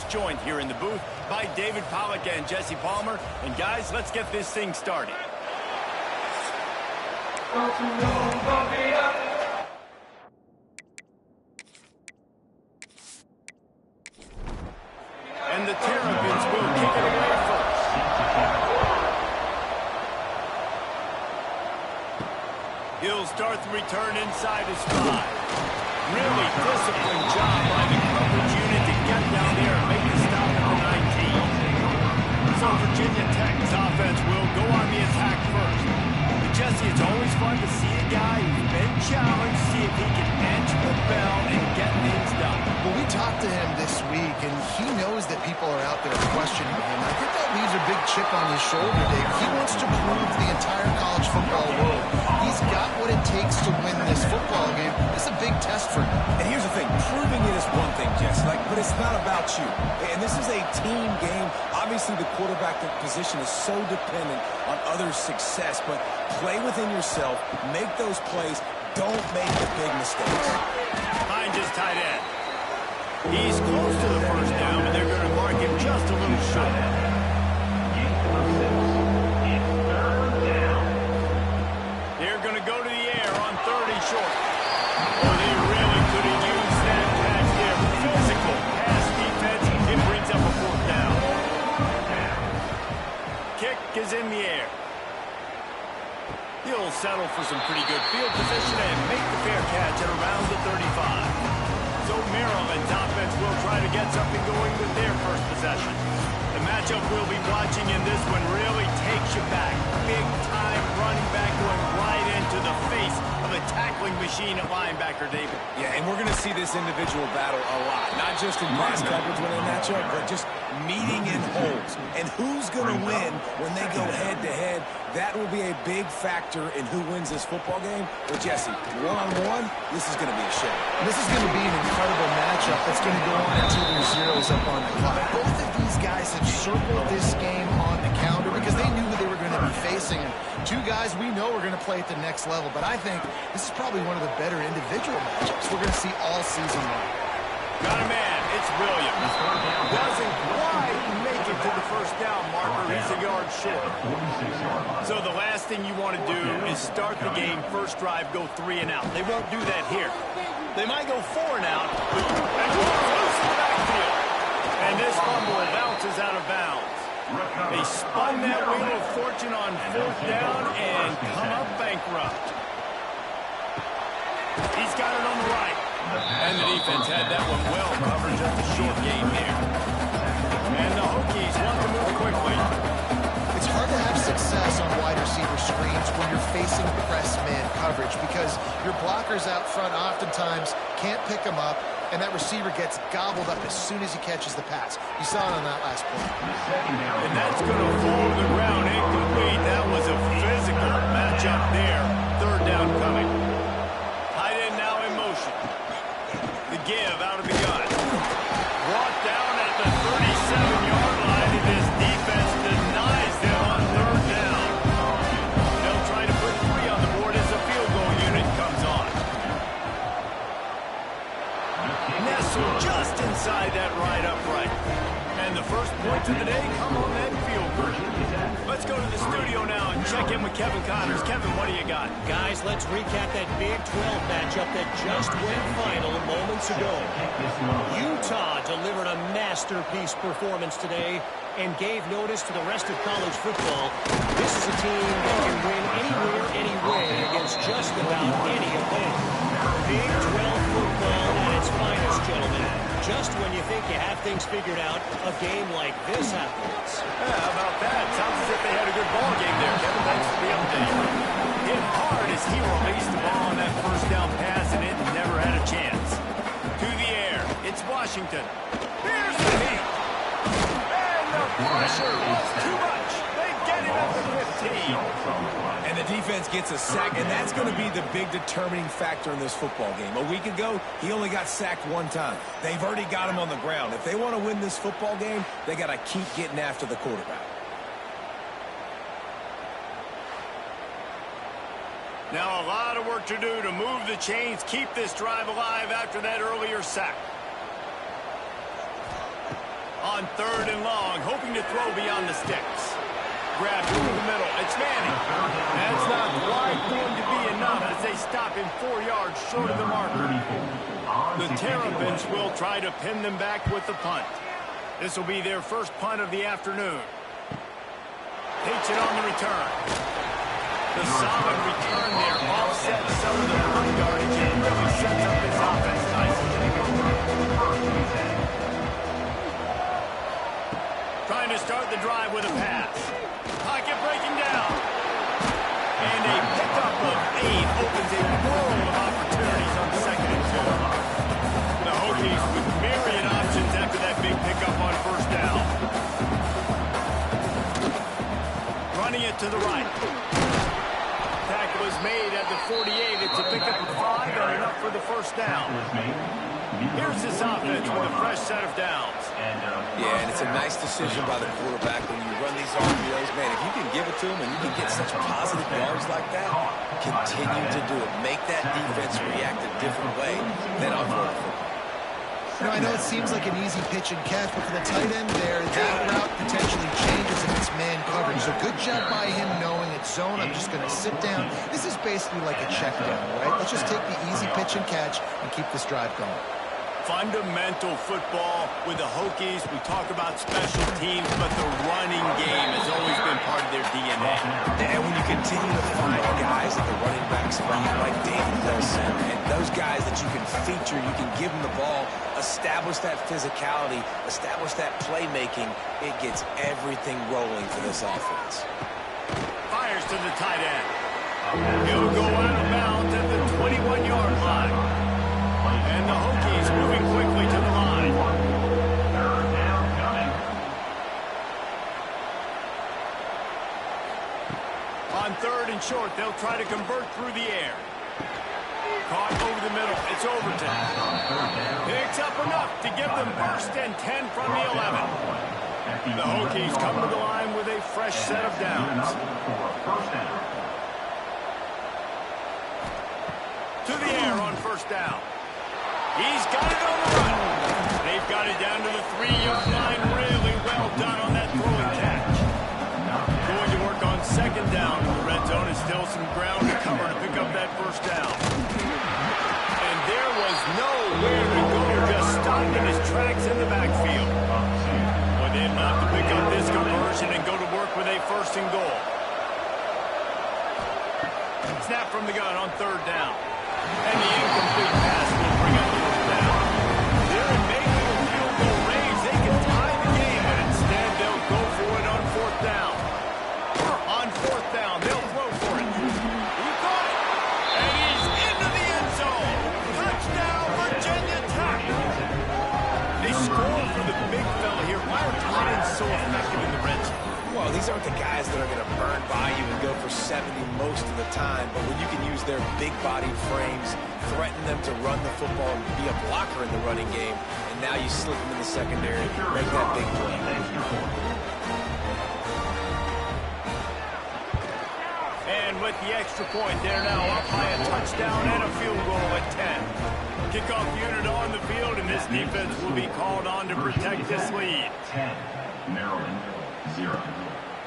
Joined here in the booth by David Pollack and Jesse Palmer. And guys, let's get this thing started. And the Terrapins will kick it away first. He'll start the return inside his 5. Really disciplined job by the coverage unit to get down there and make the stop at the 19. So Virginia Tech's offense will go on the attack first. But Jesse, it's always fun to see a guy who's been challenged, see if he can answer the bell and get things done. Well, we talked to him this week, and he knows that people are out there questioning him. I think that leaves a big chip on his shoulder, Dave. He wants to prove to the entire college football world he's got what it takes to win this football game. It's a big test for him. And here's the thing, proving it is one thing, Jesse, but it's not about you. And this is a team game. Obviously, the quarterback position is so dependent on others' success, but play within yourself, make those plays, don't make the big mistakes. Behind his tight end. He's close to the first down, but they're going to mark him just a little short. They're going to go to the air on 30 short. Oh, they really could have used that pass there. Physical pass defense. It brings up a 4th down. Kick is in the air. He'll settle for some pretty good field position and make the fair catch at around the 35. So Maryland's offense will try to get something going with their first possession. The matchup we'll be watching in this one really takes you back. Big-time running back going right into the face of a tackling machine at linebacker, David. Yeah, and we're going to see this individual battle a lot. Not just in pass coverage when they match up, but just meeting in holes. And who's going to win when they go head-to-head? That will be a big factor in who wins this football game. But, Jesse, one-on-one, this is going to be a show. This is going to be an incredible matchup that's going to go on until there's zeros up on the clock. Both of these guys have circled this game on the calendar because they knew who they were going to be facing. And two guys we know are going to play at the next level. But I think this is probably one of the better individual matchups we're going to see all season long. Got a man. It's Williams. Doesn't quite make it to the first down marker. He's a yard short. So the last thing you want to do is start the game, first drive, go 3 and out. They won't do that here. They might go 4 and out, and loose in the backfield. And this fumble bounces out of bounds. They spun that wheel of fortune on 4th down and come up bankrupt. He's got it on the right. And the defense had that one well covered, just a short game there. And the Hokies want to move quickly. It's hard to have success on wide receiver screens when you're facing press man coverage because your blockers out front oftentimes can't pick them up, and that receiver gets gobbled up as soon as he catches the pass. You saw it on that last play. And that's going to fall to the ground incomplete. That was a physical matchup there. 3rd down coming. Tight end now in motion. The give out of the gun. Brought down at the 37-yard line, and this defense denies them on 3rd down. They'll try to put 3 on the board as the field goal unit comes on. Nestled just inside that right upright. first points of the day come on that field goal. Let's go to the studio now and check in with Kevin Connors. Kevin, what do you got? Guys, let's recap that Big 12 matchup that just went final moments ago. Utah delivered a masterpiece performance today and gave notice to the rest of college football. This is a team that can win anywhere, anyway against just about any opponent. Big 12 football at its finest, gentlemen. Just when you think you have things figured out, a game like this happens. Yeah, how about that? Sounds as if they had a good ball game there, Kevin. Thanks for the update. Hit hard as he released the ball on that first down pass, and it never had a chance. To the air, it's Washington. Here's the heat. And the pressure was too much. They get him at the 15. And the defense gets a sack, and that's going to be the big determining factor in this football game. A week ago, he only got sacked one time. They've already got him on the ground. If they want to win this football game, they got to keep getting after the quarterback. Now a lot of work to do to move the chains, keep this drive alive after that earlier sack. On 3rd and long, hoping to throw beyond the sticks. Grab through the middle. It's Manning. That's not quite going to be enough as they stop him 4 yards short of the marker. The Terrapins will try to pin them back with the punt. This will be their first punt of the afternoon. Takes it on the return. The solid return there offsets some of the punt yardage and really sets up this offense nicely. Trying to start the drive with a pass. Pocket breaking down. And a pickup of 8 opens a world of opportunities on 2nd and 2. The Hokies with myriad options after that big pickup on 1st down. Running it to the right. Tackle is made at the 48. It's a pickup of 5 and enough for the 1st down. Here's this offense with a fresh set of downs. Yeah, and it's a nice decision by the quarterback when you run these RPOs. Man, if you can give it to him and you can get such positive yards like that, continue to do it. Make that defense react a different way than on football. You know, I know it seems like an easy pitch and catch, but for the tight end there, that route potentially changes if it's man coverage. So good job by him knowing it's zone. I'm just going to sit down. This is basically like a check down, right? Let's just take the easy pitch and catch and keep this drive going. Fundamental football with the Hokies. We talk about special teams, but the running game has always been part of their DNA. And when you continue to find guys at the running back spot like David Wilson and those guys that you can feature, you can give them the ball, establish that physicality, establish that playmaking, it gets everything rolling for this offense. Fires to the tight end. He'll go out of bounds at the 21-yard line. And the Hokies moving quickly to the line. On 3rd and short, they'll try to convert through the air. Caught over the middle. It's Overton. Picks up enough to give them first and 10 from the 11. The Hokies come to the line with a fresh set of downs. To the air on 1st down. He's got it on the run. They've got it down to the 3-yard line. Really well done on that throw and catch. Going to work on 2nd down. The red zone is still some ground to cover to pick up that 1st down. And there was nowhere to go. Just stopped in his tracks in the backfield. Well, they have to pick up this conversion and go to work with a 1st and goal. Snap from the gun on 3rd down. And the incomplete pass will bring up 4th down. They're in making a field goal range. They can tie the game, but instead they'll go for it on 4th down. On 4th down, they'll throw for it. He caught it. And he's into the end zone. Touchdown, Virginia Tech. They score for the big fella here. Why are tight ends so effective in the red zone? Well, these aren't the guys that are going to burn by you and go for 70 most of the time, but when you can use their big-bodied frames, threaten them to run the football and be a blocker in the running game, and now you slip them in the secondary, make that big play. And with the extra point, they're now up by a touchdown and a field goal at 10. Kickoff unit on the field, and this defense will be called on to protect this lead. 10, Maryland, 0.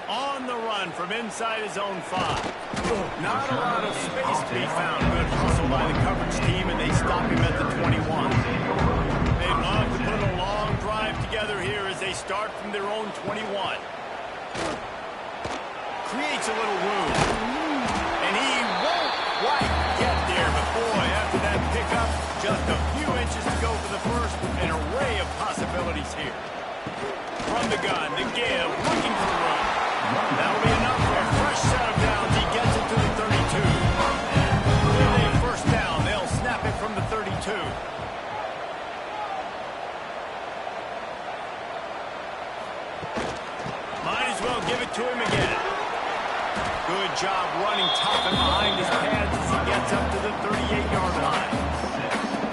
On the run from inside his own 5. Not a lot of space to be found. Good hustle by the coverage team, and they stop him at the 21. They'd love to put a long drive together here as they start from their own 21. Creates a little room. And he won't quite get there, but boy, after that pickup, just a few inches to go for the first. An array of possibilities here. From the gun, the give, looking for the run. That'll be enough for a fresh set of downs. He gets it to the 32. With a first down, they'll snap it from the 32. Might as well give it to him again. Good job running tough and behind his pads as he gets up to the 38-yard line.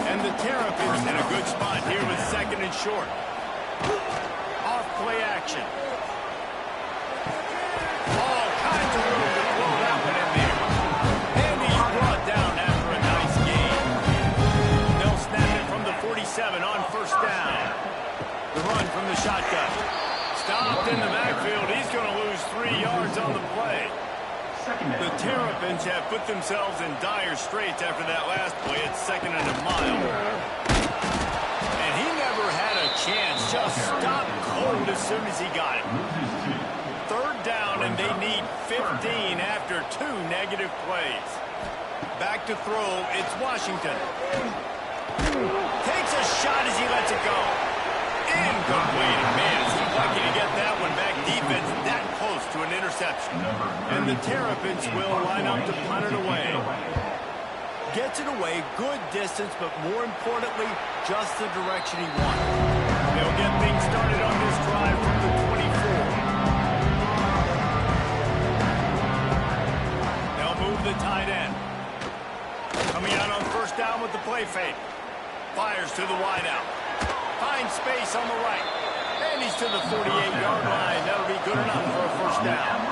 And the Terrapins in a good spot here with second and short. Off play action. All kinds of room to throw that one in there. And he's brought down after a nice gain. They'll snap it from the 47 on first down. The run from the shotgun. Stopped in the backfield. He's going to lose 3 yards on the play. The Terrapins have put themselves in dire straits after that last play. It's second and a mile. And he never had a chance. Just stopped cold as soon as he got it. Third down, and they need 15 after 2 negative plays. Back to throw. It's Washington. Takes a shot as he lets it go. Incomplete. Man, is he lucky to get that one back. Defense that close to an interception. And the Terrapins will line up to punt it away. Gets it away, good distance, but more importantly, just the direction he wanted. They'll get things started on this drive from the 24. They'll move the tight end. Coming out on first down with the play fake. Fires to the wideout. Finds space on the right. And he's to the 48-yard line. That'll be good enough for a first down.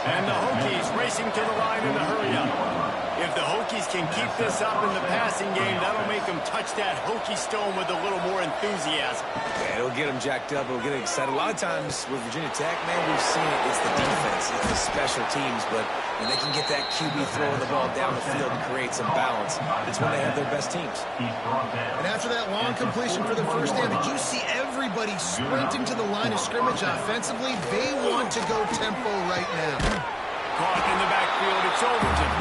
And the Hokies racing to the line in a hurry-up. If the Hokies can keep this up in the passing game, that'll make them touch that Hokie stone with a little more enthusiasm. Yeah, it'll get them jacked up. It'll get them excited. A lot of times with Virginia Tech, man, we've seen it. It's the defense. It's the special teams. But when they can get that QB throwing the ball down the field and create some balance, it's when they have their best teams. And after that long completion for the first down, did you see everybody sprinting to the line of scrimmage offensively? They want to go tempo right now. Caught in the backfield, it's Overton.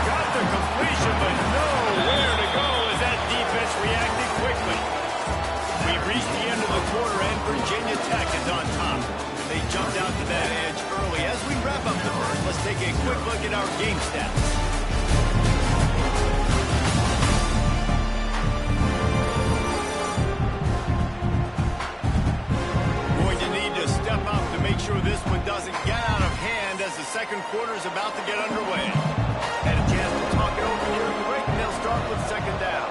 Got the completion, but nowhere to go as that defense reacted quickly. We've reached the end of the quarter, and Virginia Tech is on top. They jumped out to that edge early. As we wrap up the first, let's take a quick look at our game stats. Going to need to step up to make sure this one doesn't get out of hand as the second quarter is about to get underway. Had a chance to talk it over here in the break, and they'll start with second down.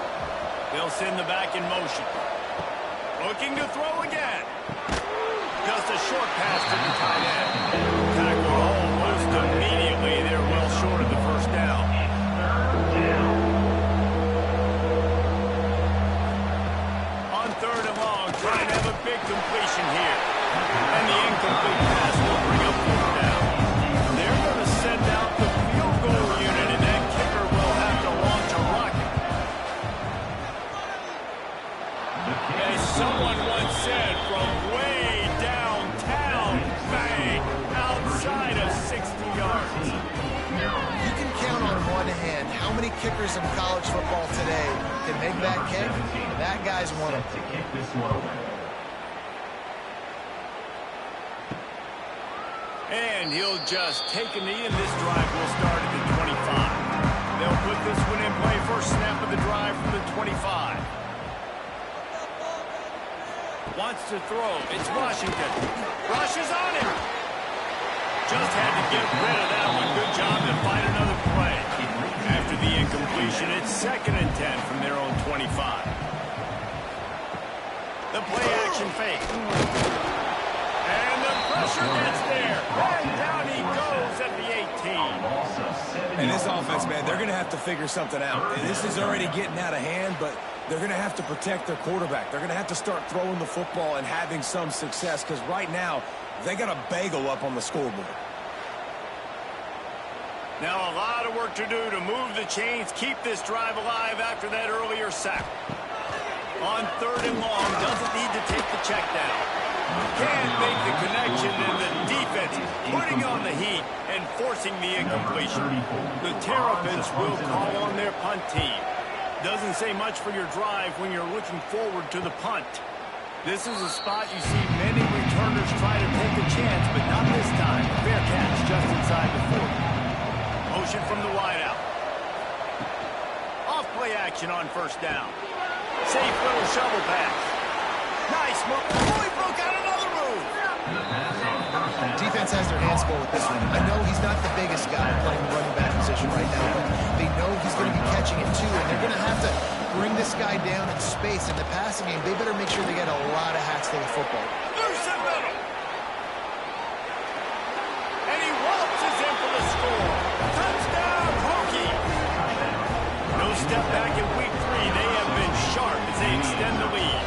They'll send the back in motion. Looking to throw again. Just a short pass to the tight end. Tackle almost immediately. They're well short of the first down. On third and long, trying to have a big completion here. And the incomplete pass will bring up fourth down. They're going to send out the field goal unit, and that kicker will have to launch a rocket. As someone once said, from way downtown, bang, outside of 60 yards. You can count on one hand how many kickers in college football today can make that kick. That guy's one of them. And he'll just take a knee, and this drive will start at the 25. They'll put this one in play. First snap of the drive from the 25. Wants to throw. It's Washington. Rushes on him. Just had to get rid of that one. Good job to find another play. After the incompletion, it's second and 10 from their own 25. The play action fake. And the pressure gets there. And down he goes at the 18. And this offense, man, they're going to have to figure something out. This is already getting out of hand, but they're going to have to protect their quarterback. They're going to have to start throwing the football and having some success because right now they got a bagel up on the scoreboard. Now a lot of work to do to move the chains, keep this drive alive after that earlier sack. On 3rd and long, doesn't need to take the check down. Can't make the connection, and the defense putting on the heat and forcing the incompletion. The Terrapins will call on their punt team. Doesn't say much for your drive when you're looking forward to the punt. This is a spot you see many returners try to take a chance, but not this time. Fair catch just inside the 40. Motion from the wideout. Off play action on 1st down. Safe little shovel pass. Nice move. Oh, he broke out another move. Defense has their hands full with this one. I know he's not the biggest guy playing the running back position right now, but they know he's going to be catching it too, and they're going to have to bring this guy down in space. In the passing game, they better make sure they get a lot of hats to the football. Loose and middle. And he waltzes in for the score. Touchdown, Hokie. No step back in week 3. They have been sharp as they extend the lead.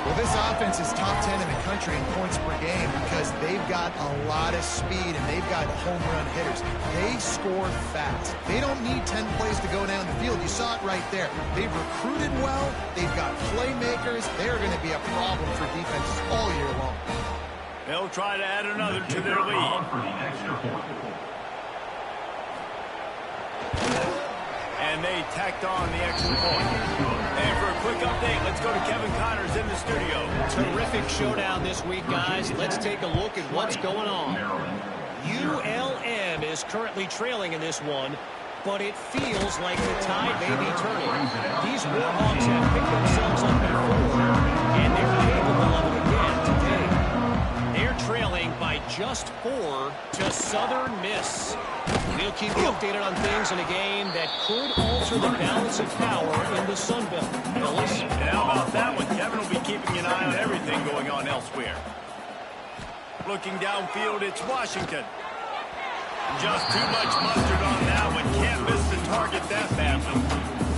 Well, this offense is top 10 in the country in points per game because they've got a lot of speed and they've got home run hitters. They score fast. They don't need 10 plays to go down the field. You saw it right there. They've recruited well. They've got playmakers. They're going to be a problem for defenses all year long. They'll try to add another to their lead. And they tacked on the extra point. And for a quick update, let's go to Kevin Connors in the studio. Terrific showdown this week, guys. Let's take a look at what's going on. ULM is currently trailing in this one, but it feels like the tide may be turning. These Warhawks have picked themselves up before, and they're capable of it again today. They're trailing by just 4 to Southern Miss. We'll keep you updated on things in a game that could alter the balance of power in the Sun Belt. Fellas? And how about that one? Kevin will be keeping an eye on everything going on elsewhere. Looking downfield, it's Washington. Just too much mustard on that one. Can't miss the target that badly.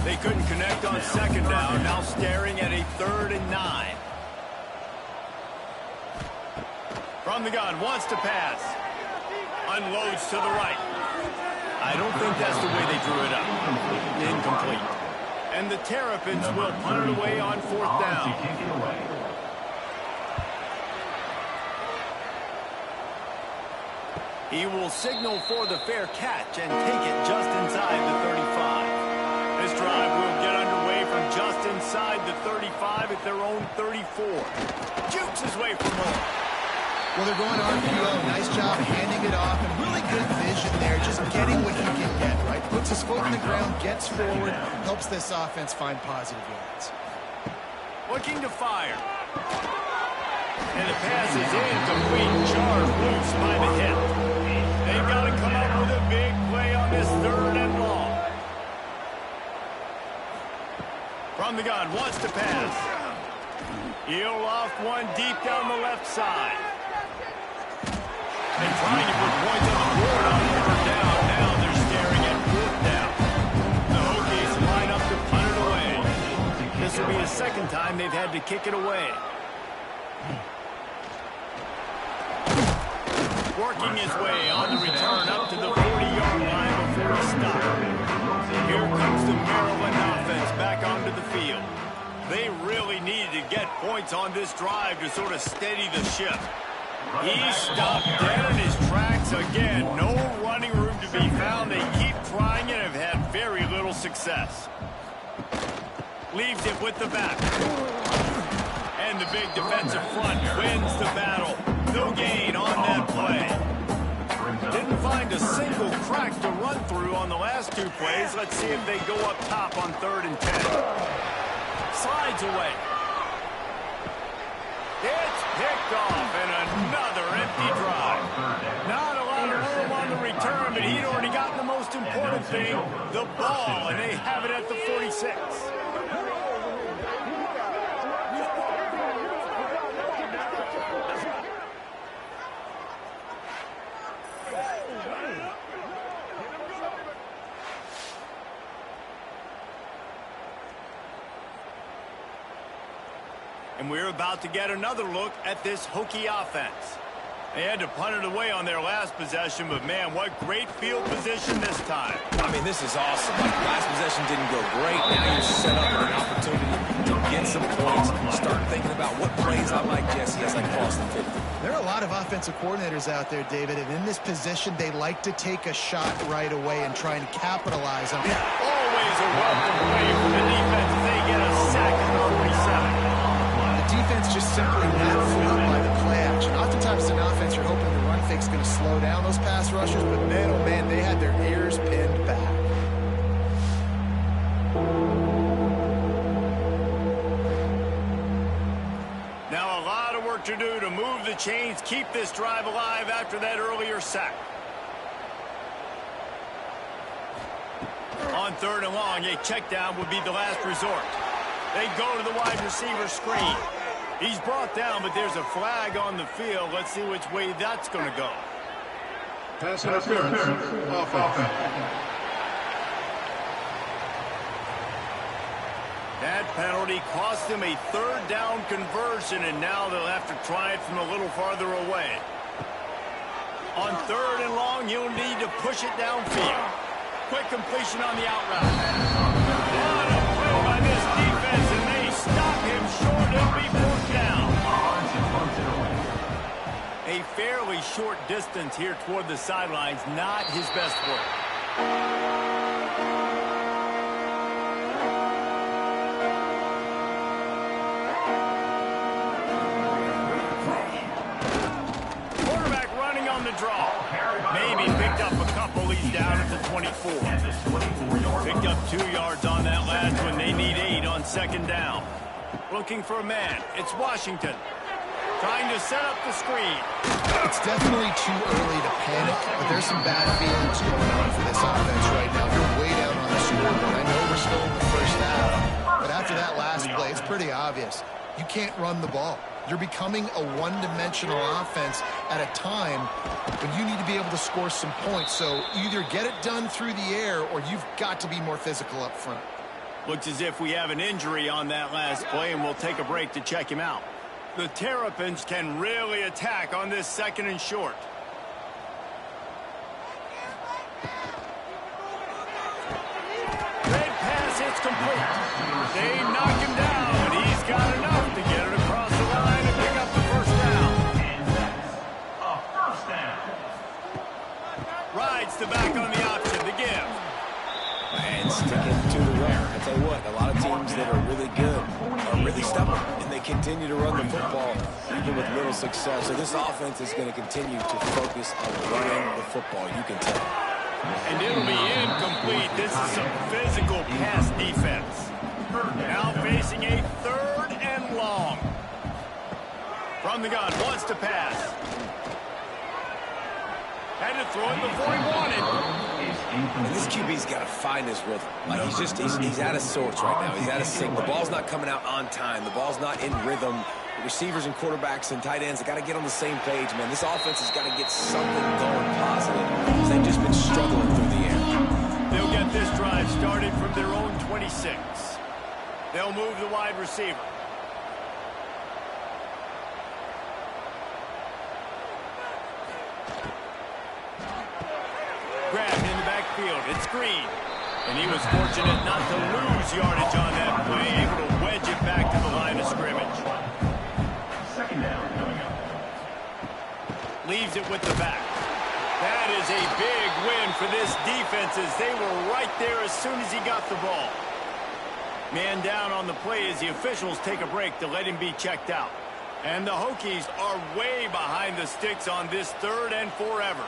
They couldn't connect on 2nd down. Now staring at a 3rd and 9. From the gun, wants to pass. Unloads to the right. I don't think that's the way they drew it up. Incomplete. And the Terrapins will punt it away on 4th down. He will signal for the fair catch and take it just inside the 35. This drive will get underway from just inside the 35 at their own 34. Jukes his way for more. Well, they're going RPO. Nice job handing it off, and really good vision there, just getting what he can get, right? Puts his foot in the ground, gets forward, helps this offense find positive yards. Looking to fire. And the pass is incomplete. Charged loose by the hit. They've got to come up with a big play on this 3rd and long. From the gun, wants to pass. He'll loft one deep down the left side. And trying to put points on the board on 3rd down. Now they're staring at 4th down. The Hokies line up to punt it away. This will be the 2nd time they've had to kick it away. Working his way on the return up to the 40-yard line before he stopped. Here comes the Maryland offense back onto the field. They really needed to get points on this drive to sort of steady the ship. He stopped dead in his tracks again. No running room to be found. They keep trying and have had very little success. Leaves it with the back. And the big defensive front wins the battle. No gain on that play. Didn't find a single crack to run through on the last 2 plays. Let's see if they go up top on 3rd and 10. Slides away. It's picked off, and another empty drive. Not a lot of room on the return, but he'd already gotten the most important thing, the ball, and they have it at the 46. And we're about to get another look at this Hokie offense. They had to punt it away on their last possession, but man, what great field position this time. I mean, this is awesome. Like, last possession didn't go great. Now you're set up with an opportunity to get some points. Start thinking about what plays I like, Jesse, as I cross the 50. There are a lot of offensive coordinators out there, David, and in this position, they like to take a shot right away and try and capitalize on it. Always a welcome play for the defense as they get a sack at number 7. The defense just simply not fooled by the play action. Oftentimes, as an offense, you're hoping the run fake's going to slow down those pass rushers, but man, oh man, they had their ears pinned back. Now a lot of work to do to move the chains, keep this drive alive after that earlier sack. On 3rd and long, a check down would be the last resort. They go to the wide receiver screen. He's brought down, but there's a flag on the field. Let's see which way that's going to go. Pass interference. Offense. That penalty cost him a 3rd down conversion, and now they'll have to try it from a little farther away. On 3rd and long, you'll need to push it downfield. Quick completion on the out route. What a play by this defense, and they stop him short. He'll be brought down. A fairly short distance here toward the sidelines, not his best work. Draw. Maybe picked up a couple. He's down at the 24. Picked up 2 yards on that last one. They need 8 on 2nd down. Looking for a man. It's Washington. Trying to set up the screen. It's definitely too early to panic, but there's some bad feelings going on for this offense right now. They're way down on the scoreboard. I know we're still in the first half, but after that last play, it's pretty obvious. You can't run the ball. You're becoming a one-dimensional offense at a time when you need to be able to score some points. So either get it done through the air or you've got to be more physical up front. Looks as if we have an injury on that last play, and we'll take a break to check him out. The Terrapins can really attack on this 2nd and short. Red pass, it's complete. They knock him down, and he's got enough to get it across the line and pick up the 1st down. A 1st down. Rides the back on the option, the give. And sticking to the run. I tell you what, a lot of teams that are really good are really stubborn, and they continue to run the football even with little success. So this offense is going to continue to focus on running the football, you can tell. And it'll be incomplete. This is some physical pass defense. Now facing a 3rd and long. From the gun, wants to pass. Had to throw it before he wanted. And this QB's got to find his rhythm. Like, he's out of sorts right now. He's out of sync. The ball's not coming out on time. The ball's not in rhythm. The receivers and quarterbacks and tight ends, they got to get on the same page, man. This offense has got to get something going positive, because they've just been struggling through the air. They'll get this drive started from their own 26. They'll move the wide receiver. Grabbed in the backfield. It's Green. And he was fortunate not to lose yardage on that play, able to wedge it back to the line of scrimmage. 2nd down coming up. Leaves it with the back. That is a big win for this defense, as they were right there as soon as he got the ball. Man down on the play as the officials take a break to let him be checked out. And the Hokies are way behind the sticks on this 3rd and forever.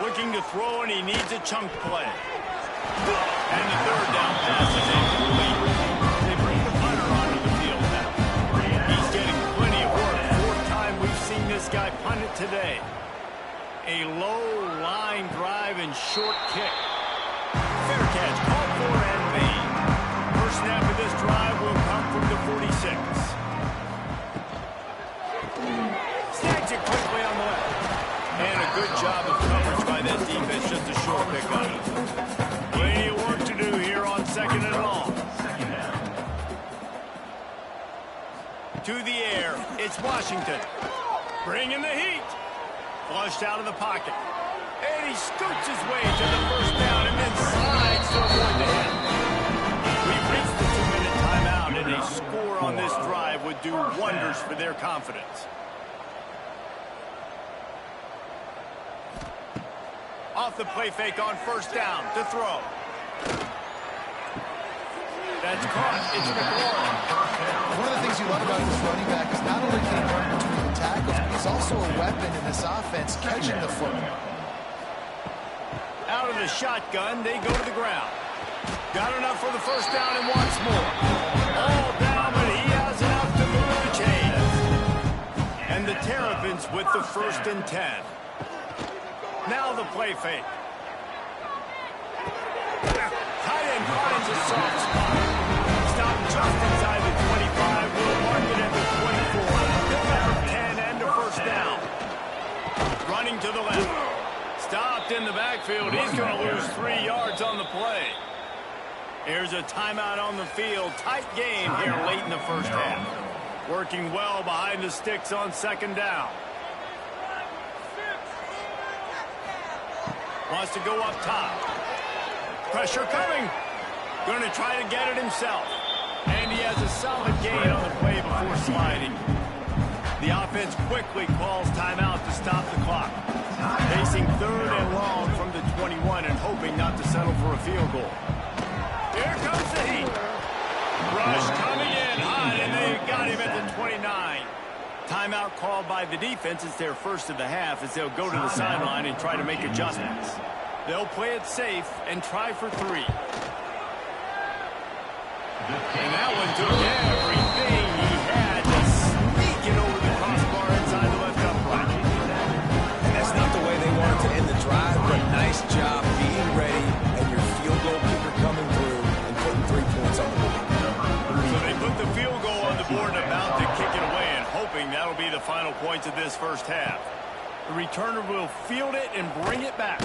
Looking to throw, and he needs a chunk play. And the 3rd down pass is incomplete. They bring the punter onto the field now. He's getting plenty of work. 4th time we've seen this guy punt it today. A low line drive and short kick. Fair catch, called for and made. First snap of this drive will come from the 46. Snags it quickly on the left. And a good job of coverage by that defense, just a short pickup. Plenty of work to do here on 2nd and long. To the air, it's Washington. Bringing the heat. Flushed out of the pocket. And he scoots his way to the first down and then slides to avoid the hit. We've reached the 2-minute timeout, and a score on this drive would do wonders for their confidence. Off the play fake on first down to throw. That's caught. It's McLaurin. One of the things you love about this running back is not only can he run between the tackles, but he's also a weapon in this offense, catching the football. Out of the shotgun, they go to the ground. Got enough for the first down and wants more. All down, but he has enough to move the chains. And the Terrapins with the 1st and 10. Now the play fake. Tight end finds a soft spot. Stopped just inside the 25. Will mark it at the 24. About 10 and a first down. Running to the left. Stopped in the backfield. He's going to lose 3 yards on the play. Here's a timeout on the field. Tight game here late in the first half. Working well behind the sticks on 2nd down. Wants to go up top. Pressure coming. Going to try to get it himself. And he has a solid gain on the play before sliding. The offense quickly calls timeout to stop the clock. Facing 3rd and long from the 21 and hoping not to settle for a field goal. Here comes the heat. Rush coming in hot, and they got him at the 29. Timeout called by the defense. It's their first of the half as they'll go to the sideline and try to make adjustments. They'll play it safe and try for 3. And that one took everything he had to sneak it over the crossbar inside the left upright. And that's not the way they wanted to end the drive, but nice job being ready and your field goal kicker coming through and putting 3 points on the board. So they put the field goal on the board and about to kick it away, and hoping that'll be the final points of this first half. The returner will field it and bring it back.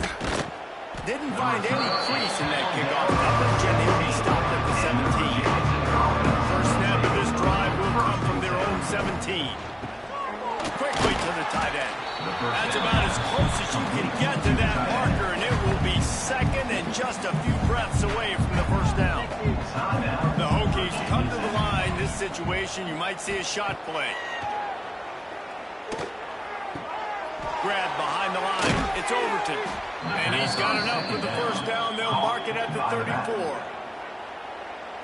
Didn't find any crease in that kickoff coverage, and he'll be stopped at the 17. First snap of this drive will come from their own 17. Quickly to the tight end. That's about as close as you can get to that marker, and it will be 2nd and just a few breaths away from the first down. The Hokies come to the line. This situation, you might see a shot play. Grab behind the line. It's Overton. And he's got enough for the first down. They'll mark it at the 34.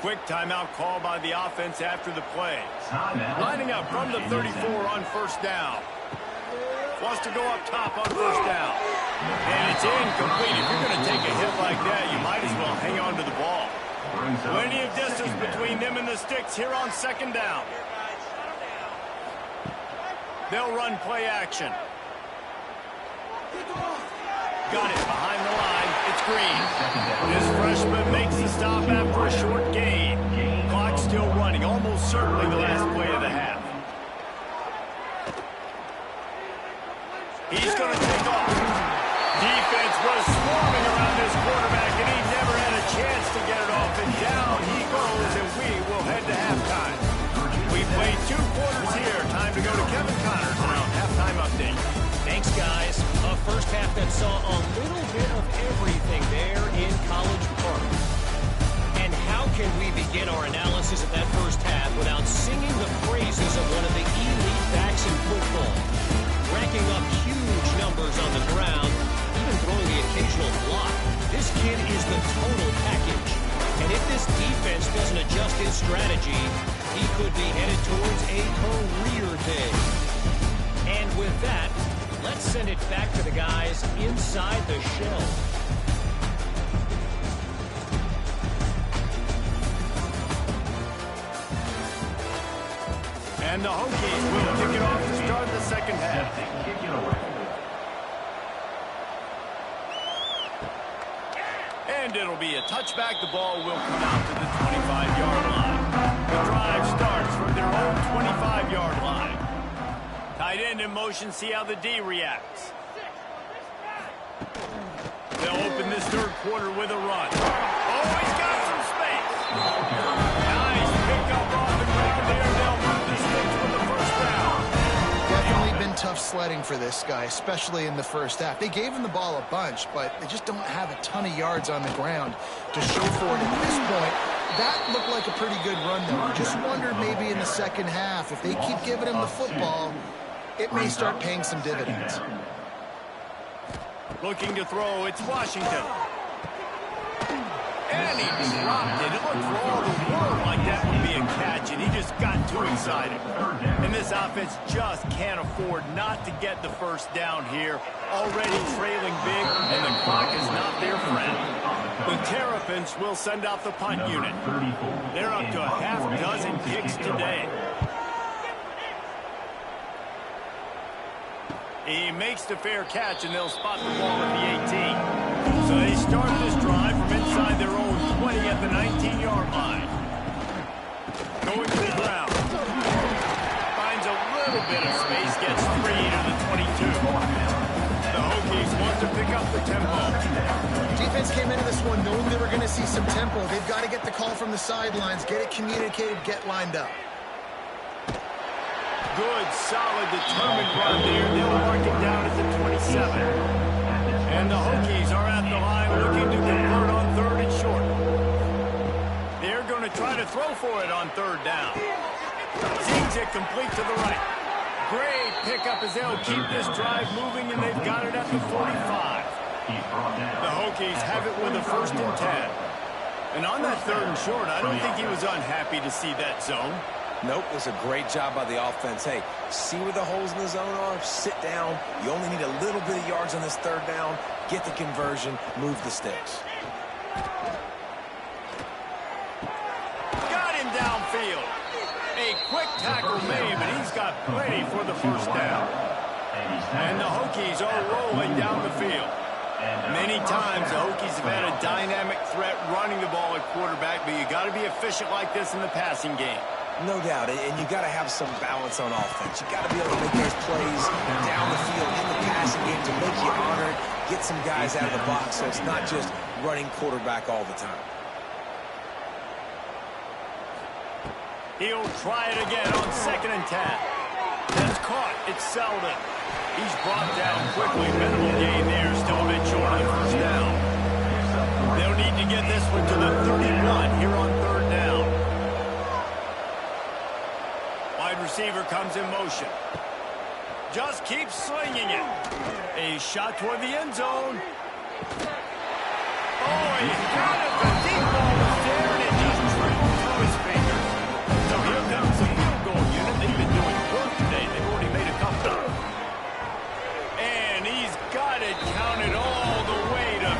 Quick timeout call by the offense after the play. Lining up from the 34 on first down. Wants to go up top on first down. And it's incomplete. If you're going to take a hit like that, you might as well hang on to the ball. Plenty of distance between them and the sticks here on 2nd down. They'll run play action. Got it behind the line. It's Green. This freshman makes the stop after a short gain. Clock still running. Almost certainly the last play of the half. He's going to take off. Defense was swarming around this quarterback, and he never had a chance to get it off. And down he goes, and we will head to halftime. We played 2 quarters here. Time to go to Kevin Connors now. Halftime update. Thanks, guys. A first half that saw a little bit of everything there in College Park. And how can we begin our analysis of that first half without singing the praises of one of the elite backs in football? Racking up huge numbers on the ground, even throwing the occasional block. This kid is the total package. And if this defense doesn't adjust his strategy, he could be headed towards a career day. And with that, let's send it back to the guys inside the shell. And the Hokies will kick it off to start the second half. And it'll be a touchback. The ball will come out to the 25-yard line. The drive starts from their own 25-yard line. Tight end in motion, see how the D reacts. They'll open this third quarter with a run. Oh, he's got some space. Nice pick up on the ground there. They'll move the sticks with sledding for this guy, especially in the first half. They gave him the ball a bunch, but they just don't have a ton of yards on the ground to show for it at this point. That looked like a pretty good run, though. You just wondered maybe in the second half, if they keep giving him the football, it may start paying some dividends. Looking to throw, it's Washington. And he dropped it. It looked for all the world like that would be a catch, and he just got too excited. And this offense just can't afford not to get the first down here. Already trailing big, and the clock is not their friend. The Terrapins will send out the punt unit. They're up to a half dozen kicks today. He makes the fair catch, and they'll spot the ball at the 18. So they start this drive from inside their own 20 at the 19-yard line. Going to the ground. Finds a little bit of space, gets 3 to the 22. The Hokies want to pick up the tempo. Defense came into this one knowing they were going to see some tempo. They've got to get the call from the sidelines, get it communicated, get lined up. Good, solid, determined run there. They'll mark it down at the 27. And the Hokies are at the line looking to convert on 3rd and short. They're going to try to throw for it on 3rd down. Zings it complete to the right. Great pickup as they'll keep this drive moving, and they've got it at the 45. The Hokies have it with a 1st and 10. And on that 3rd and short, I don't think he was unhappy to see that zone. Nope, it was a great job by the offense. Hey, see where the holes in the zone are? Sit down. You only need a little bit of yards on this 3rd down. Get the conversion. Move the sticks. Got him downfield. A quick tackle made, but he's got plenty for the 1st down. And the Hokies are rolling down the field. Many times the Hokies have had a dynamic threat running the ball at quarterback, but you got to be efficient like this in the passing game. No doubt, and you got to have some balance on offense. You got to be able to make those plays down the field in the passing game to make you honor it, get some guys out of the box so it's not just running quarterback all the time. He'll try it again on 2nd and 10. That's caught. It's Selden. He's brought down quickly. Minimal gain there. Still a bit short on 1st down. They'll need to get this one to the 31 here on 3rd down. Wide receiver comes in motion. Just keeps slinging it. A shot toward the end zone. Oh, he got it. The deep ball was there, and it just trickled through his fingers. So here comes the field goal unit. They've been doing work today. They've already made a couple. And he's got it counted all the way to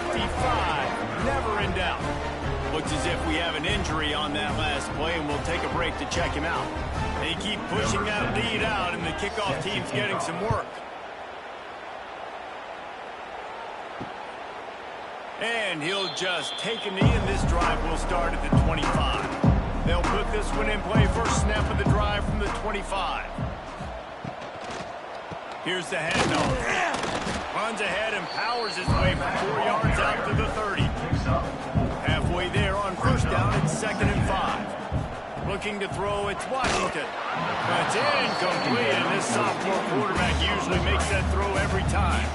55. Never in doubt. Looks as if we have an injury on that last play, and we'll take a break to check him out. They keep pushing that lead out, and the kickoff team's getting some work. And he'll just take a knee, and this drive will start at the 25. They'll put this one in play. First snap of the drive from the 25. Here's the handoff. Runs ahead and powers his way from 4 yards out to the 30. Halfway there on 1st down, it's 2nd and 5. Looking to throw, it's Washington. But it's incomplete, and this sophomore quarterback usually makes that throw every time.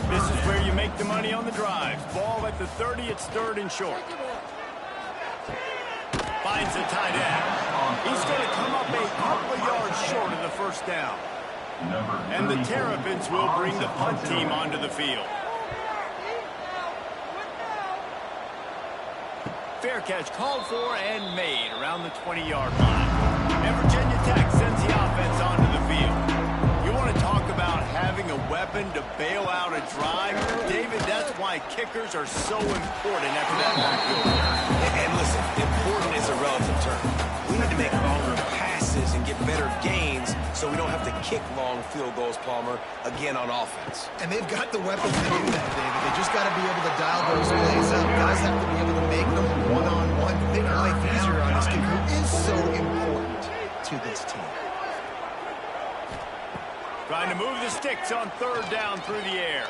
This is where you make the money on the drives. Ball at the 30, it's 3rd and short. Finds the tight end. He's going to come up a couple of yards short of the 1st down. And the Terrapins will bring the punt team onto the field. Fair catch called for and made around the 20-yard line. And Virginia Tech sends the offense onto the field. You want to talk about having a weapon to bail out a drive? David, that's why kickers are so important after that backfield. And listen, important is a relative term. We need to make longer passes and get better gains so we don't have to kick long field goals, Palmer, again on offense. And they've got the weapons to do that, David. They just got to be able to dial those plays up. Guys have to be able to make them one-on-one, make life easier on this kid who is so important to this team. Trying to move the sticks on 3rd down through the air.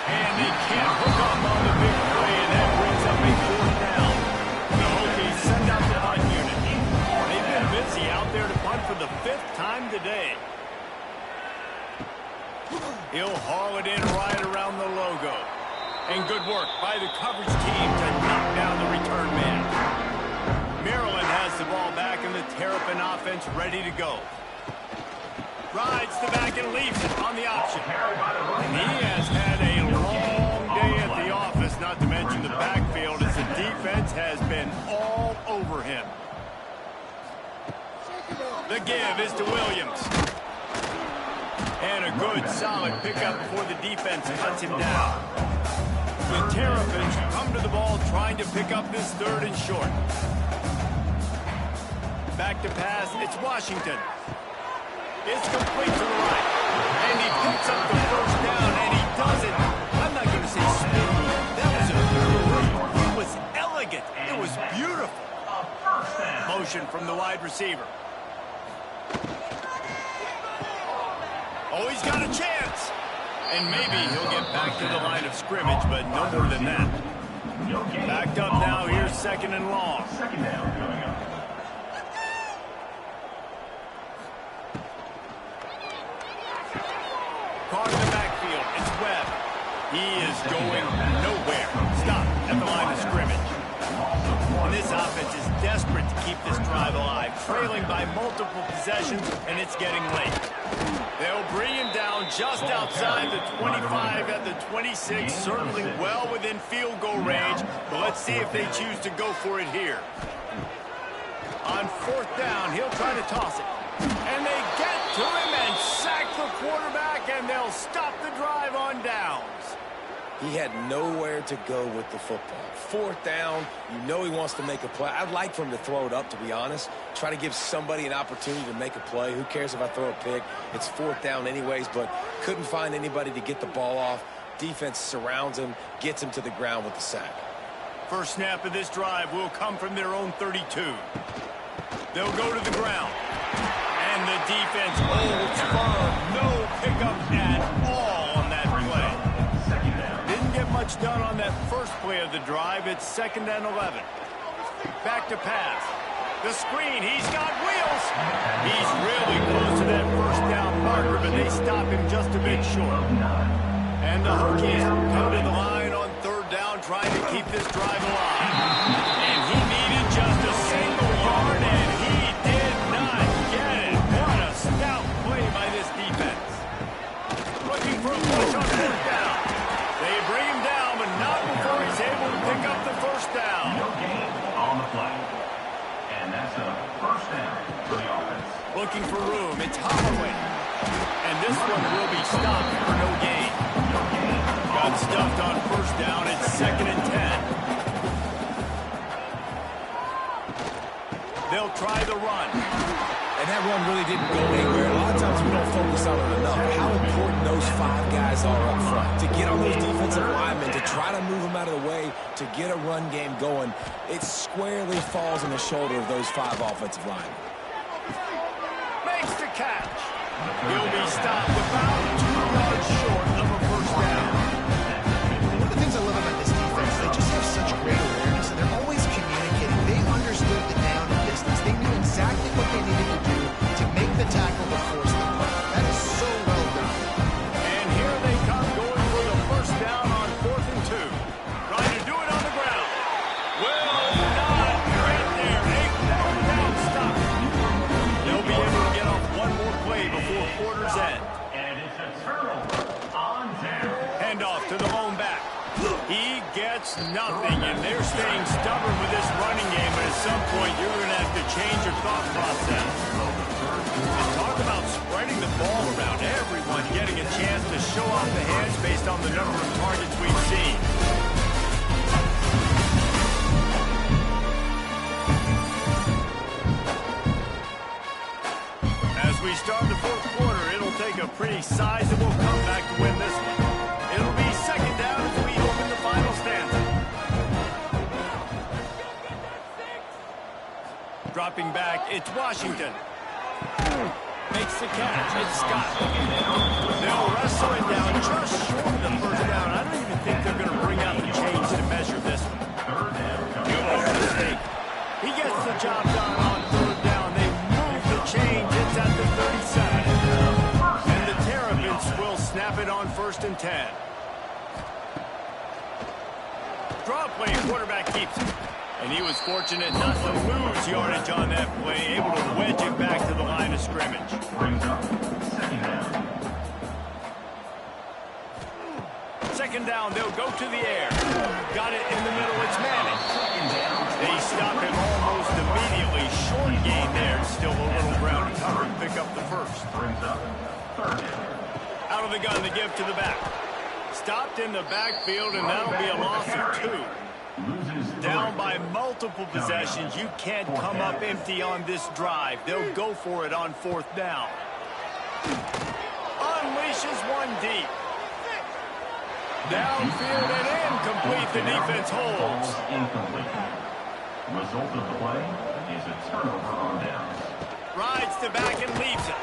And they can't hook up on the big play, and that brings up a 4th down. The Hokies send out the punt unit. They've been busy out there to punt for the 5th time day. He'll haul it in right around the logo. And good work by the coverage team to knock down the return man. Maryland has the ball back and the Terrapin offense ready to go. Rides the back and leaves it on the option. He has had a long day at the office, not to mention the backfield, as the defense has been all over him. The give is to Williams. And a good, solid pickup before the defense cuts him down. The Terrapins come to the ball trying to pick up this 3rd and short. Back to pass, it's Washington. It's complete to the right. And he picks up the 1st down, and he does it. I'm not going to say speedy. That was a it was elegant. It was beautiful. Motion from the wide receiver. Oh, he's got a chance. And maybe he'll get back to the line of scrimmage, but no more than that. Backed up now, here's 2nd and long. 2nd down coming up. Caught in the backfield, it's Webb. He is going nowhere. Stop at the line of scrimmage. And this offense is desperate to keep this drive alive, trailing by multiple possessions, and it's getting late. They'll bring him down just outside the 25 at the 26, certainly well within field goal range, but let's see if they choose to go for it here. On 4th down, he'll try to toss it. And they get to him and sack the quarterback, and they'll stop the drive on downs. He had nowhere to go with the football. 4th down, you know he wants to make a play. I'd like for him to throw it up, to be honest. Try to give somebody an opportunity to make a play. Who cares if I throw a pick? It's 4th down anyways, but couldn't find anybody to get the ball off. Defense surrounds him, gets him to the ground with the sack. First snap of this drive will come from their own 32. They'll go to the ground. And the defense holds firm. No pickup at all on that play. Didn't get much done on that first play of the drive. It's 2nd and 11. Back to pass. The screen. He's got wheels. He's really close to that 1st down marker, but they stop him just a bit short. And the Hokies come to the line on 3rd down, trying to keep this drive alive. And he needed just a single yard, and he did not get it. What a stout play by this defense. Looking for a push on 4th down. They bring him down, but not before he's able to pick up the 1st down. No gain on the play. And that's a 1st down for the offense. Looking for room, it's Holloway. And this one will be stopped for no gain. Got stuffed on 1st down, it's 2nd and 10. They'll try the run. And that run really didn't go anywhere. A lot of times we don't focus on it enough. How important those 5 guys are up front. To get on those defensive linemen, to try to move them out of the way, to get a run game going, it squarely falls on the shoulder of those 5 offensive linemen. Makes the catch. He'll be stopped about 2 yards short of a 1st down. One of the things I love about this defense, they just have such great awareness, and they're always communicating. They understood the down and distance. They knew exactly what they needed to do to make the tackle to force the punt. That is so well done. And here they come, going for the 1st down on 4th and 2. Trying to do it on the ground. Well, not right there. A 4th down stop. They'll be able to get off one more play before quarter's end. And it's a turnover on down. Handoff to the lone back. He gets nothing, and they're staying stubborn with this running game, but at some point you're going to have to change your thought process. And talk about spreading the ball around, everyone getting a chance to show off the hands based on the number of targets we've seen. As we start the 4th quarter, it'll take a pretty sizable comeback to win this one. It'll be 2nd down as we open the final stanza. Dropping back, it's Washington. Makes the catch, it's Scott. They'll wrestle it down just short of the 1st down. I don't even think they're going to bring out the chains to measure this one. He'll make a mistake. He gets the job done on 3rd down. They move the chains, it's at the 37. 10. Draw play, quarterback keeps it. And he was fortunate not to lose yardage on that play, able to wedge it back to the line of scrimmage. Brings up second down. Second down, they'll go to the air. Got it in the middle, it's Manning. They stop him almost immediately. Short gain there, still a little ground to cover and pick up the first. Brings up third down. Out of the gun, the give to the back. Stopped in the backfield, and that'll be a loss of 2. Down by multiple possessions. You can't come up empty on this drive. They'll go for it on 4th down. Unleashes one deep. Downfield and incomplete. The defense holds. Incomplete. Result of the play is a turnover on downs. Rides the back and leaves it.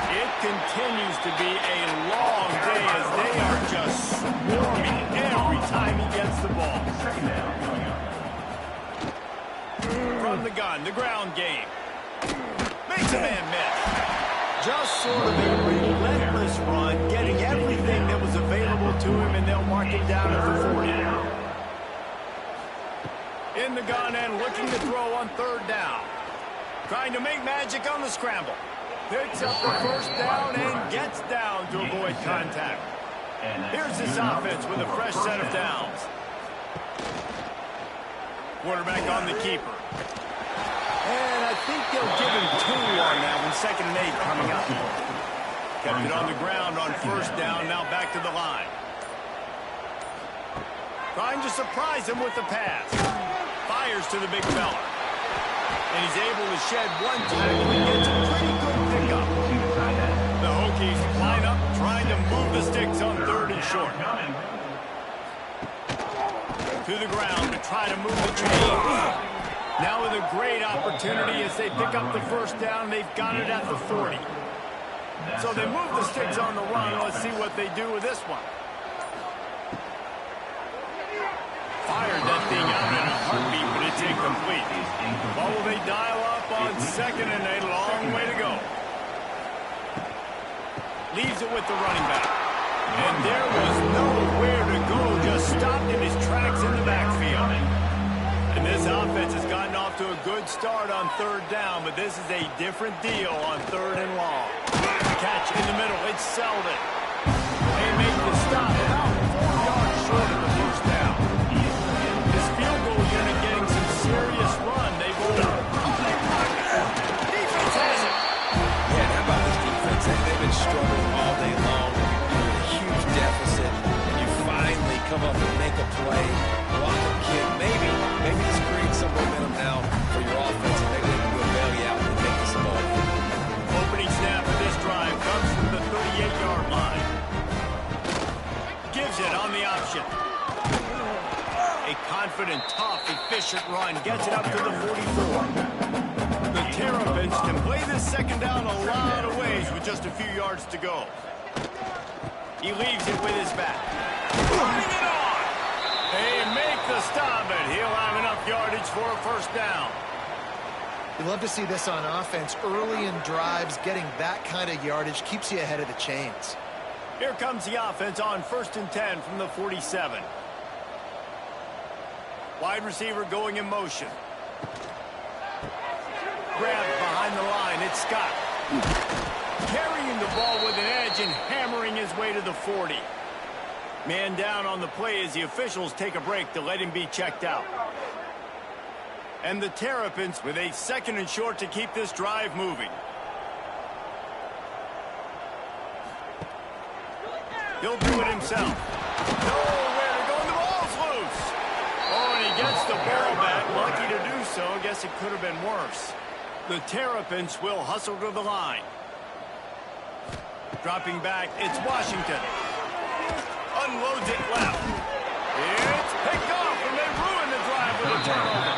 It continues to be a long day as they are just swarming every time he gets the ball. Second down coming up. From the gun, the ground game. Makes a man miss. Just sort of a relentless run, getting everything that was available to him, and they'll mark him down at the 40. In the gun and looking to throw on 3rd down. Trying to make magic on the scramble. Picks up the first down and gets down to avoid contact. Here's this offense with a fresh set of downs. Quarterback on the keeper. And I think they'll give him 2 on that one. 2nd and 8 coming up. Kept it on the ground on 1st down. Now back to the line. Trying to surprise him with the pass. Fires to the big fella. And he's able to shed one tackle and gets a pretty good pickup. The Hokies line up, trying to move the sticks on 3rd and short. To the ground to try to move the chains. Now with a great opportunity as they pick up the first down. They've got it at the 40. So they move the sticks on the run. Let's see what they do with this one. Fired that thing out in a heartbeat, but it's incomplete. What will they dial up on 2nd and 8? A long way to go. Leaves it with the running back. And there was nowhere to go. Just stopped in his tracks in the backfield. And this offense has gotten off to a good start on 3rd down, but this is a different deal on 3rd and long. Catch in the middle. It's Selden. They make the stop about 4 yards short of the first down. This field goal unit getting some serious run. They've won. Defense has it. Yeah, how about this defense? They've been struggling all day long. With a huge deficit, and you finally come up and make a play, block a kick. Maybe this creates some momentum now for your offense, and maybe they can go bail you out and make this a ball. Opening snap for this drive comes from the 38-yard line. Gives it on the option. A confident, tough, efficient run gets it up to the 44. The Terrapins can play this 2nd down a lot of ways with just a few yards to go. He leaves it with his back. Running it on! They make the stop, and he'll have enough yardage for a first down. You love to see this on offense. Early in drives, getting that kind of yardage keeps you ahead of the chains. Here comes the offense on 1st and 10 from the 47. Wide receiver going in motion. Grabbed behind the line. It's Scott. Carrying the ball with an edge and hammering his way to the 40. Man down on the play as the officials take a break to let him be checked out. And the Terrapins with a 2nd and short to keep this drive moving. He'll do it himself. Nowhere to go, and the ball's loose. Oh, and he gets the ball back. Lucky to do so. I guess it could have been worse. The Terrapins will hustle to the line. Dropping back, it's Washington. Unloads it left. It's picked off, and they ruin the drive with a turnover.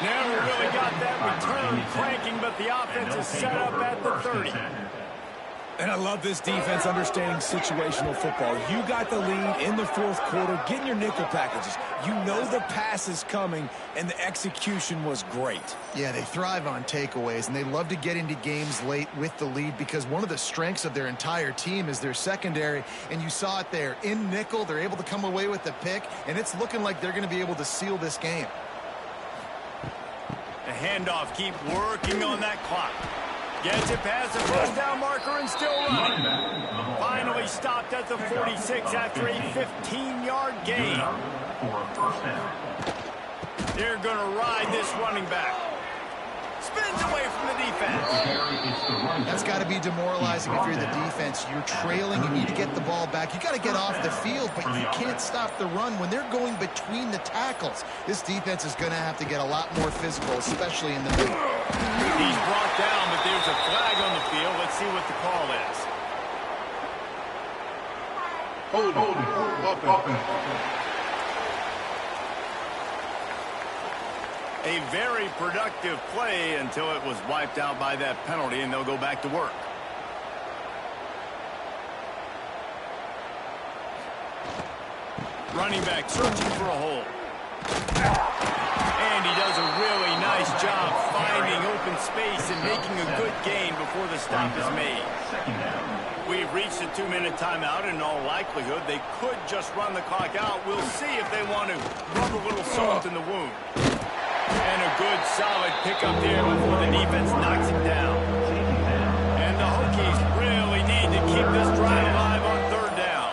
Never really got that return cranking, but the offense is set up at the 30. And I love this defense understanding situational football. You got the lead in the fourth quarter, getting your nickel packages. You know the pass is coming, and the execution was great. Yeah, they thrive on takeaways, and they love to get into games late with the lead because one of the strengths of their entire team is their secondary, and you saw it there. In nickel, they're able to come away with the pick, and it's looking like they're going to be able to seal this game. The handoff, keep working on that clock. Gets it past the first down marker and still running. Finally stopped at the 46 after a 15-yard gain. They're going to ride this running back. Spins away from the defense. That's got to be demoralizing if you're the defense. You're trailing, you need to get the ball back. You got to get off the field, but you can't stop the run when they're going between the tackles. This defense is going to have to get a lot more physical, especially in the middle. He's brought down, but there's a flag on the field. Let's see what the call is. Hold. A very productive play until it was wiped out by that penalty, and they'll go back to work. Running back searching for a hole. And he does a really nice job finding open space and making a good gain before the stop is made. We've reached a 2-minute timeout, and in all likelihood, they could just run the clock out. We'll see if they want to rub a little salt in the wound. And a good, solid pickup there before the defense knocks it down. And the Hokies really need to keep this drive alive on third down.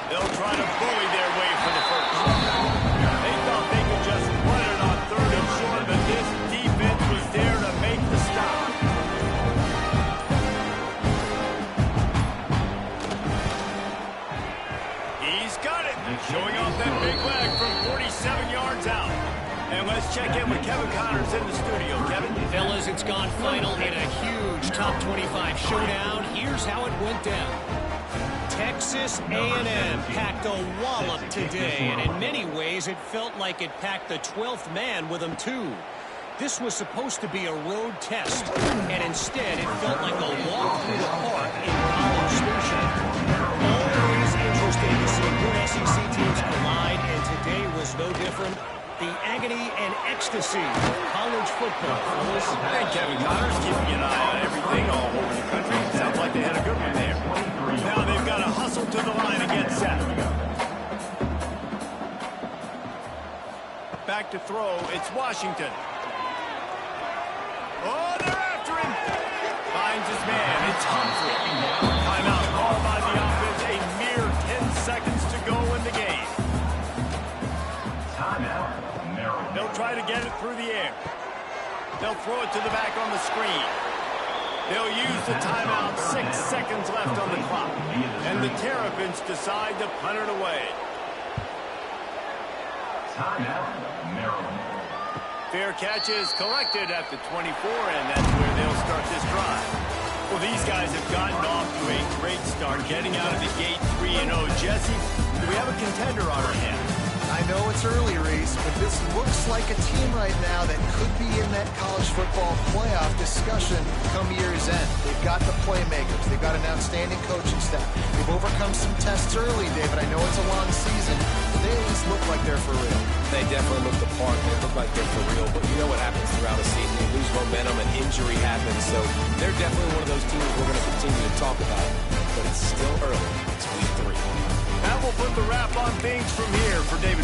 They'll try to bully their way for the first. They thought they could just run it on third and short, but this defense was there to make the stop. He's got it. Showing off that big leg from 47 yards out. And let's check in with Kevin Connors in the studio. Kevin? Fellas, it's gone final in a huge top 25 showdown. Here's how it went down. Texas A&M packed a wallop today, and in many ways it felt like it packed the 12th man with them too. This was supposed to be a road test, and instead it felt like a walk through the park in College Station. Always interesting to see good SEC teams collide, and today was no different. The agony and ecstasy of college football. Hey, Kevin Connors keeping an eye on everything all over the country. Sounds like they had a good one there. Now they've got to hustle to the line and get set. Back to throw. It's Washington. Oh, they're after him. Finds his man. It's Humphrey. Timeout called by the offense. A mere 10 seconds to go in the game. Timeout. They'll try to get it through the air. They'll throw it to the back on the screen. They'll use the timeout. 6 seconds left on the clock. And the Terrapins decide to punt it away. Timeout. Maryland. Fair catch is collected at the 24, and that's where they'll start this drive. Well, these guys have gotten off to a great start, getting out of the gate 3-0. Jesse, do we have a contender on our hands? I know it's early, Reese, but this looks like a team right now that could be in that college football playoff discussion come year's end. They've got the playmakers. They've got an outstanding coaching staff. They've overcome some tests early, David. I know it's a long season, but they at least look like they're for real. They definitely look the part. They look like they're for real. But you know what happens throughout a season. You lose momentum and injury happens. So they're definitely one of those teams we're going to continue to talk about. But it's still early. It's week 3. That will put the wrap on things from here. For David